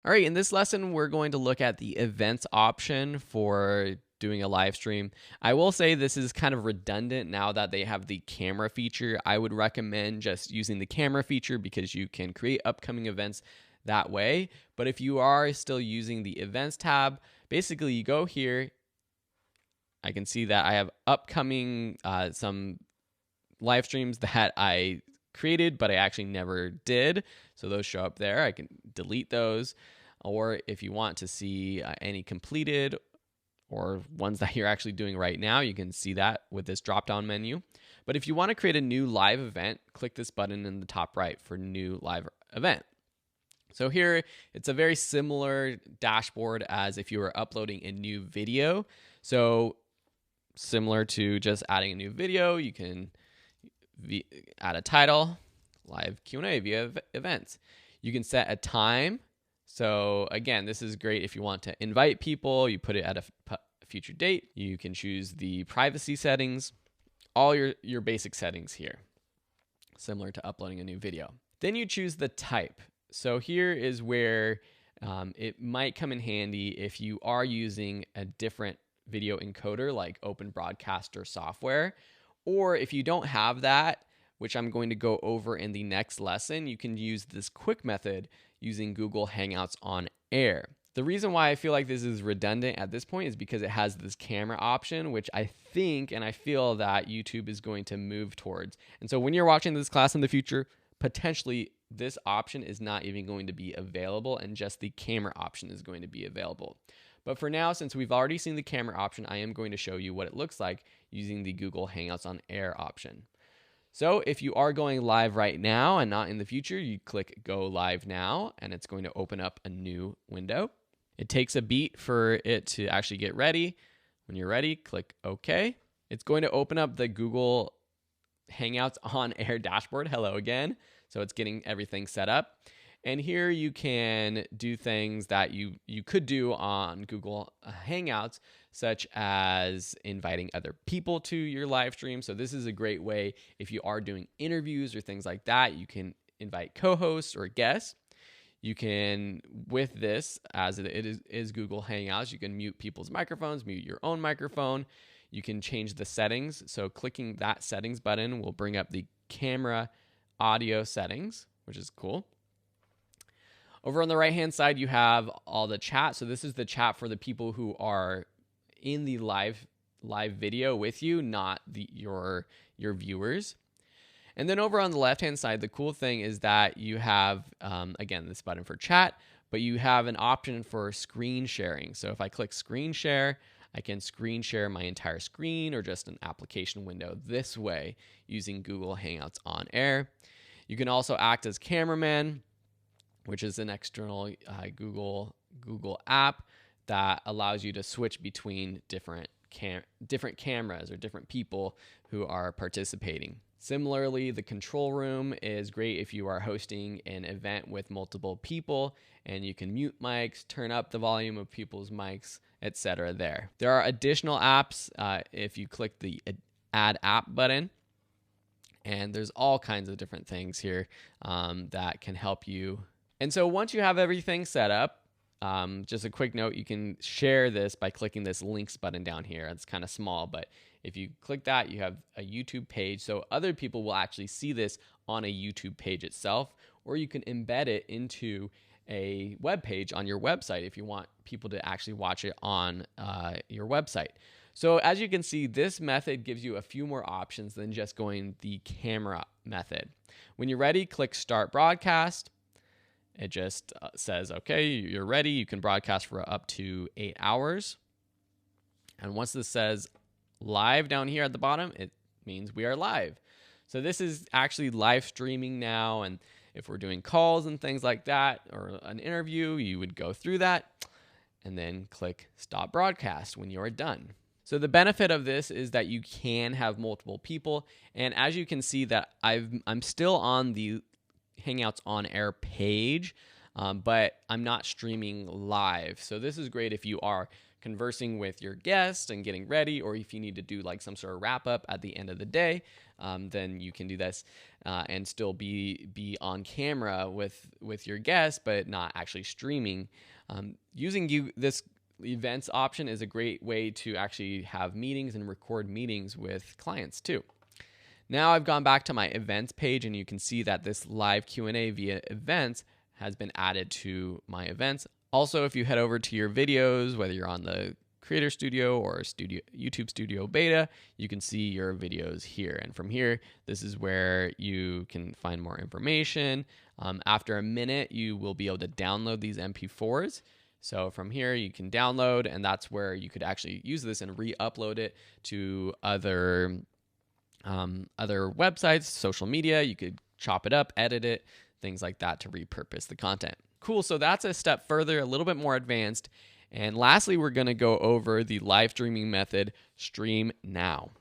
All right, in this lesson, we're going to look at the events option for doing a live stream. I will say this is kind of redundant now that they have the camera feature. I would recommend just using the camera feature because you can create upcoming events that way. But if you are still using the events tab, basically you go here. I can see that I have upcoming some live streams that I created, but I actually never did. So those show up there. I can delete those. Or if you want to see any completed or ones that you're actually doing right now, you can see that with this drop down menu. But if you want to create a new live event, click this button in the top right for new live event. So here, it's a very similar dashboard as if you were uploading a new video. So similar to just adding a new video, you can add a title, live Q&A via events. You can set a time. So again, this is great if you want to invite people. You put it at a future date. You can choose the privacy settings, all your basic settings here, similar to uploading a new video. Then you choose the type. So here is where it might come in handy if you are using a different video encoder like Open Broadcaster software, or if you don't have that, which I'm going to go over in the next lesson, you can use this quick method using Google Hangouts on Air. The reason why I feel like this is redundant at this point is because it has this camera option, which I think and I feel that YouTube is going to move towards. And so when you're watching this class in the future, potentially this option is not even going to be available and just the camera option is going to be available. But for now, since we've already seen the camera option, I am going to show you what it looks like using the Google Hangouts on Air option. So if you are going live right now and not in the future, you click Go Live Now, and it's going to open up a new window. It takes a beat for it to actually get ready. When you're ready, click OK. It's going to open up the Google Hangouts on Air dashboard. Hello again. So it's getting everything set up. And here you can do things that you could do on Google Hangouts, such as inviting other people to your live stream. So this is a great way if you are doing interviews or things like that. You can invite co-hosts or guests. You can, with this, as it is Google Hangouts, you can mute people's microphones, mute your own microphone. You can change the settings. So clicking that settings button will bring up the camera audio settings, which is cool. Over on the right-hand side, you have all the chat. So this is the chat for the people who are in the live video with you, not your viewers. And then over on the left-hand side, the cool thing is that you have, again, this button for chat, but you have an option for screen sharing. So if I click screen share, I can screen share my entire screen or just an application window this way using Google Hangouts on Air. You can also act as cameraman, which is an external Google app that allows you to switch between different cameras or different people who are participating. Similarly, the control room is great if you are hosting an event with multiple people, and you can mute mics, turn up the volume of people's mics, etc. There are additional apps if you click the Add App button. And there's all kinds of different things here that can help you. And so once you have everything set up, just a quick note, you can share this by clicking this links button down here. It's kind of small, but if you click that, you have a YouTube page. So other people will actually see this on a YouTube page itself, or you can embed it into a web page on your website if you want people to actually watch it on your website. So as you can see, this method gives you a few more options than just going the camera method. When you're ready, click Start Broadcast. It just says, okay, you're ready. You can broadcast for up to 8 hours. And once this says live down here at the bottom, it means we are live. So this is actually live streaming now. And if we're doing calls and things like that, or an interview, you would go through that and then click Stop Broadcast when you are done. So the benefit of this is that you can have multiple people. And as you can see that I'm still on the Hangouts on Air page, but I'm not streaming live. So this is great if you are conversing with your guest and getting ready, or if you need to do like some sort of wrap up at the end of the day, then you can do this and still be on camera with your guest, but not actually streaming. Using this events option is a great way to actually have meetings and record meetings with clients too. Now I've gone back to my events page, and you can see that this live Q&A via events has been added to my events. Also, if you head over to your videos, whether you're on the Creator Studio or YouTube Studio Beta, you can see your videos here. And from here, this is where you can find more information. After a minute, you will be able to download these MP4s. So from here, you can download, and that's where you could actually use this and re-upload it to other websites, social media. You could chop it up, edit it, things like that to repurpose the content. Cool. So that's a step further, a little bit more advanced. And lastly, we're going to go over the live streaming method, Stream Now.